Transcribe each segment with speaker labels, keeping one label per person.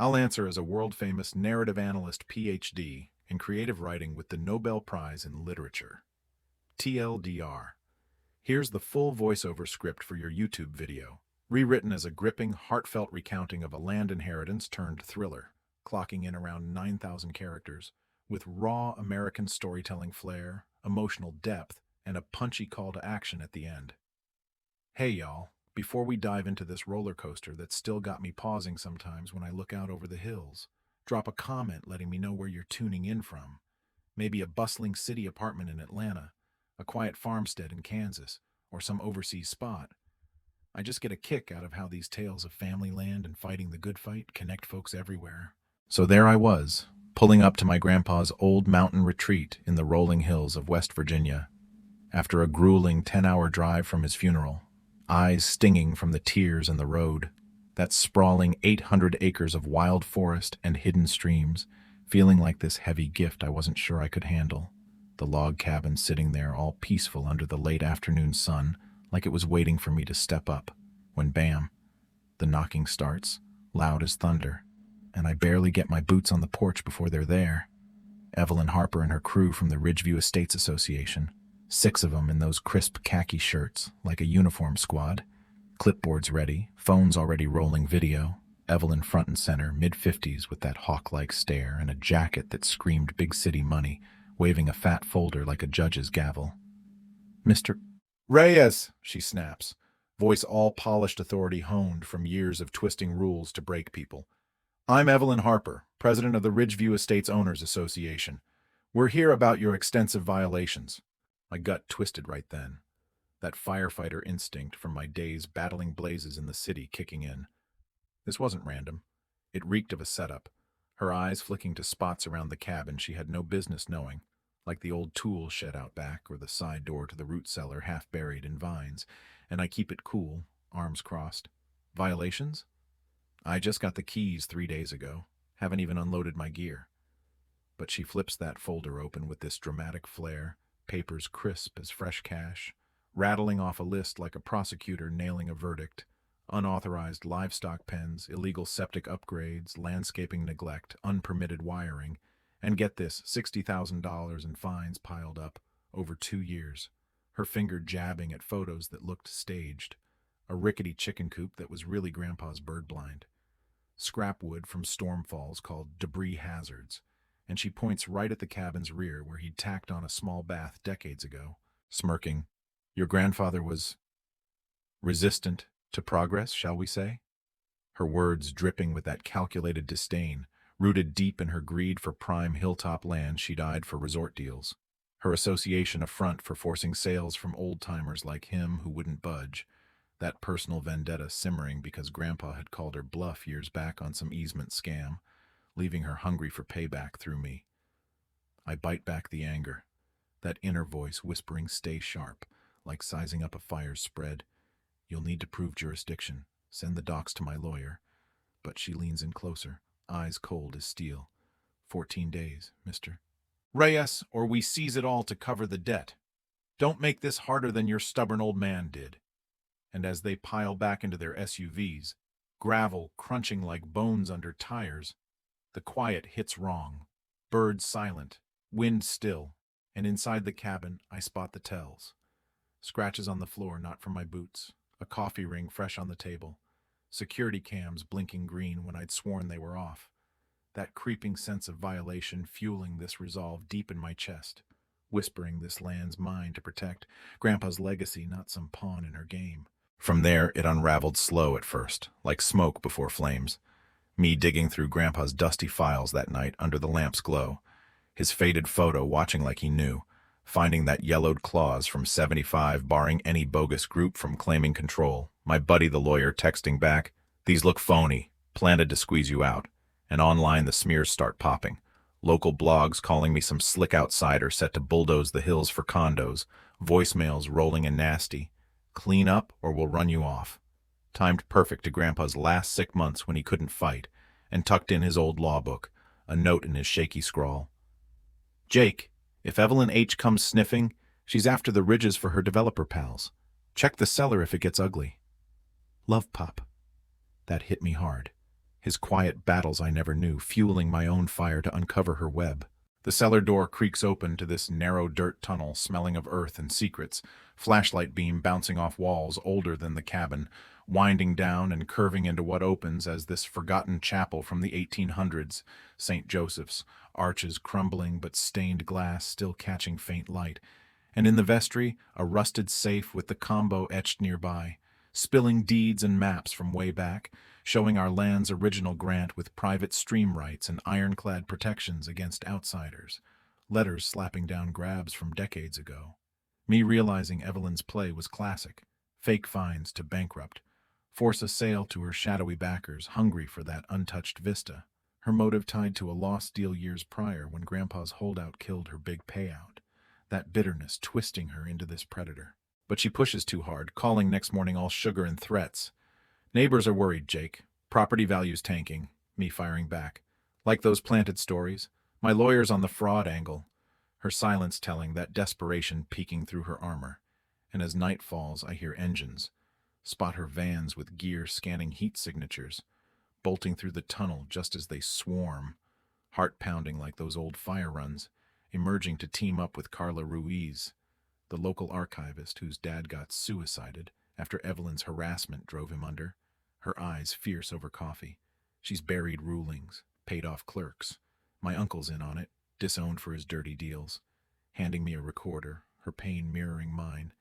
Speaker 1: I'll answer as a world-famous narrative analyst PhD in creative writing with the Nobel Prize in Literature. TLDR. Here's the full voiceover script for your YouTube video, rewritten as a gripping, heartfelt recounting of a land inheritance turned thriller, clocking in around 9,000 characters, with raw American storytelling flair, emotional depth, and a punchy call to action at the end. Hey y'all, before we dive into this roller coaster that's still got me pausing sometimes when I look out over the hills, drop a comment letting me know where you're tuning in from. Maybe a bustling city apartment in Atlanta, a quiet farmstead in Kansas, or some overseas spot. I just get a kick out of how these tales of family land and fighting the good fight connect folks everywhere. So there I was, pulling up to my grandpa's old mountain retreat in the rolling hills of West Virginia, after a grueling 10-hour drive from his funeral, eyes stinging from the tears and the road, that sprawling 800 acres of wild forest and hidden streams, feeling like this heavy gift I wasn't sure I could handle. The log cabin sitting there all peaceful under the late afternoon sun, like it was waiting for me to step up, when bam, the knocking starts, loud as thunder, and I barely get my boots on the porch before they're there. Evelyn Harper and her crew from the Ridgeview Estates Association, 6 of them in those crisp khaki shirts, like a uniform squad, clipboards ready, phones already rolling video, Evelyn front and center, mid-50s with that hawk-like stare and a jacket that screamed big city money, waving a fat folder like a judge's gavel. "Mr. Reyes," she snaps, voice all polished authority honed from years of twisting rules to break people. "I'm Evelyn Harper, president of the Ridgeview Estates Owners Association. We're here about your extensive violations." My gut twisted right then, that firefighter instinct from my days battling blazes in the city kicking in. This wasn't random. It reeked of a setup, her eyes flicking to spots around the cabin she had no business knowing, like the old tool shed out back or the side door to the root cellar half buried in vines, and I keep it cool, arms crossed. Violations? I just got the keys 3 days ago, haven't even unloaded my gear. But she flips that folder open with this dramatic flair, papers crisp as fresh cash, rattling off a list like a prosecutor nailing a verdict. Unauthorized livestock pens, illegal septic upgrades, landscaping neglect, unpermitted wiring, and get this, $60,000 in fines piled up over 2 years, her finger jabbing at photos that looked staged, a rickety chicken coop that was really Grandpa's bird blind, scrap wood from storm falls called debris hazards, and she points right at the cabin's rear where he'd tacked on a small bath decades ago, smirking. "Your grandfather was resistant to progress, shall we say?" Her words dripping with that calculated disdain, rooted deep in her greed for prime hilltop land she'd eyed for resort deals. Her association a front for forcing sales from old-timers like him who wouldn't budge, that personal vendetta simmering because Grandpa had called her bluff years back on some easement scam, leaving her hungry for payback through me. I bite back the anger, that inner voice whispering stay sharp, like sizing up a fire's spread. "You'll need to prove jurisdiction. Send the docs to my lawyer." But she leans in closer, eyes cold as steel. 14 days, mister. "Reyes, or we seize it all to cover the debt. Don't make this harder than your stubborn old man did." And as they pile back into their SUVs, gravel crunching like bones under tires, the quiet hits wrong. Birds silent, wind still, and inside the cabin I spot the tells. Scratches on the floor not from my boots, a coffee ring fresh on the table, security cams blinking green when I'd sworn they were off. That creeping sense of violation fueling this resolve deep in my chest, whispering this land's mine to protect, Grandpa's legacy, not some pawn in her game. From there, it unraveled slow at first, like smoke before flames. Me digging through Grandpa's dusty files that night under the lamp's glow, his faded photo watching like he knew, finding that yellowed clause from 75 barring any bogus group from claiming control, my buddy the lawyer texting back, "These look phony, planted to squeeze you out," and online the smears start popping. Local blogs calling me some slick outsider set to bulldoze the hills for condos, voicemails rolling and nasty. "Clean up or we'll run you off." Timed perfect to Grandpa's last sick months when he couldn't fight, and tucked in his old law book, a note in his shaky scrawl. "Jake, if Evelyn H. comes sniffing, she's after the ridges for her developer pals. Check the cellar if it gets ugly." Love Pop. That hit me hard. his quiet battles I never knew, fueling my own fire to uncover her web. The cellar door creaks open to this narrow dirt tunnel, smelling of earth and secrets, flashlight beam bouncing off walls older than the cabin, winding down and curving into what opens as this forgotten chapel from the 1800s, St. Joseph's, arches crumbling but stained glass still catching faint light, and in the vestry, a rusted safe with the combo etched nearby, spilling deeds and maps from way back, showing our land's original grant with private stream rights and ironclad protections against outsiders, letters slapping down grabs from decades ago. Me realizing Evelyn's play was classic, fake fines to bankrupt, force a sale to her shadowy backers hungry for that untouched vista, her motive tied to a lost deal years prior when Grandpa's holdout killed her big payout, that bitterness twisting her into this predator. But she pushes too hard, calling next morning all sugar and threats. Neighbors are worried, Jake. Property values tanking. Me firing back. Like those planted stories. My lawyer's on the fraud angle. Her silence telling, that desperation peeking through her armor. And as night falls, I hear engines. Spot her vans with gear scanning heat signatures. Bolting through the tunnel just as they swarm. Heart pounding like those old fire runs. Emerging to team up with Carla Ruiz, the local archivist whose dad got suicided after Evelyn's harassment drove him under, her eyes fierce over coffee. She's buried rulings, paid off clerks. My uncle's in on it, disowned for his dirty deals, handing me a recorder, her pain mirroring mine,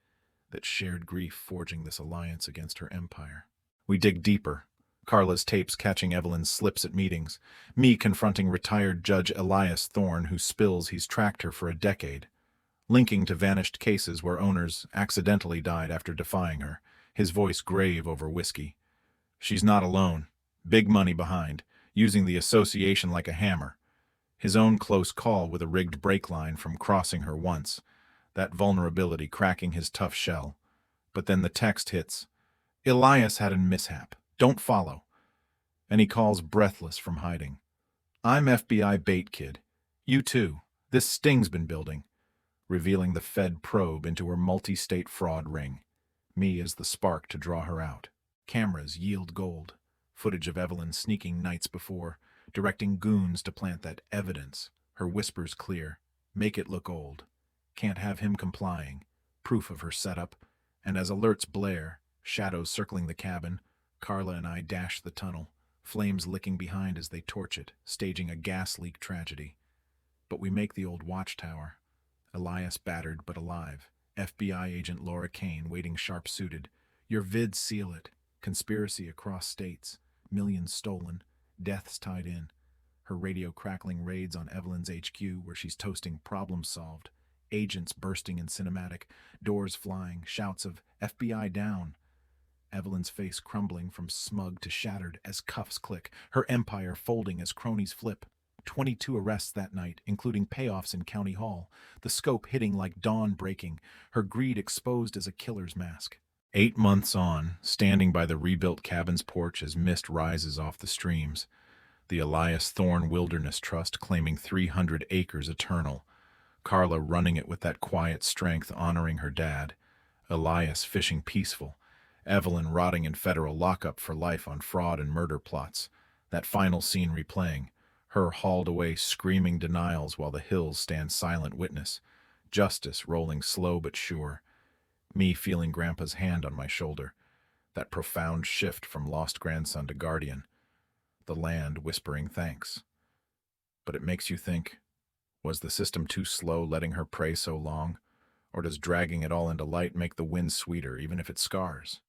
Speaker 1: that shared grief forging this alliance against her empire. We dig deeper, Carla's tapes catching Evelyn's slips at meetings, me confronting retired Judge Elias Thorne who spills he's tracked her for a decade, linking to vanished cases where owners accidentally died after defying her, his voice grave over whiskey. She's not alone. Big money behind, using the association like a hammer. His own close call with a rigged brake line from crossing her once, that vulnerability cracking his tough shell. But then the text hits. Elias had a mishap. Don't follow. And he calls breathless from hiding. I'm FBI bait kid. You too. This sting's been building. Revealing the Fed probe into her multi-state fraud ring. Me as the spark to draw her out. Cameras yield gold. Footage of Evelyn sneaking nights before, directing goons to plant that evidence. Her whispers clear. Make it look old. Can't have him complying. Proof of her setup. And as alerts blare, shadows circling the cabin, Carla and I dash the tunnel, flames licking behind as they torch it, staging a gas leak tragedy. But we make the old watchtower. Elias battered but alive. FBI agent Laura Kane waiting sharp-suited. Your vids seal it. Conspiracy across states. Millions stolen. Deaths tied in. Her radio crackling raids on Evelyn's HQ where she's toasting problems solved. Agents bursting in cinematic. Doors flying. Shouts of FBI down. Evelyn's face crumbling from smug to shattered as cuffs click, her empire folding as cronies flip. 22 arrests that night, including payoffs in County Hall, the scope hitting like dawn breaking, her greed exposed as a killer's mask. 8 months on, standing by the rebuilt cabin's porch as mist rises off the streams, the Elias Thorne Wilderness Trust claiming 300 acres eternal, Carla running it with that quiet strength honoring her dad, Elias fishing peaceful, Evelyn rotting in federal lockup for life on fraud and murder plots, that final scene replaying, her hauled away screaming denials while the hills stand silent witness, justice rolling slow but sure, me feeling Grandpa's hand on my shoulder, that profound shift from lost grandson to guardian, the land whispering thanks. But it makes you think, was the system too slow letting her pray so long, or does dragging it all into light make the win sweeter even if it scars?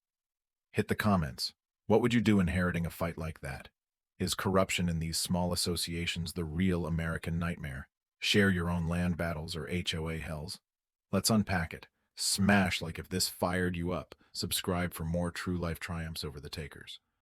Speaker 1: Hit the comments. What would you do inheriting a fight like that? Is corruption in these small associations the real American nightmare? Share your own land battles or HOA hells. Let's unpack it. Smash like if this fired you up. Subscribe for more true life triumphs over the takers.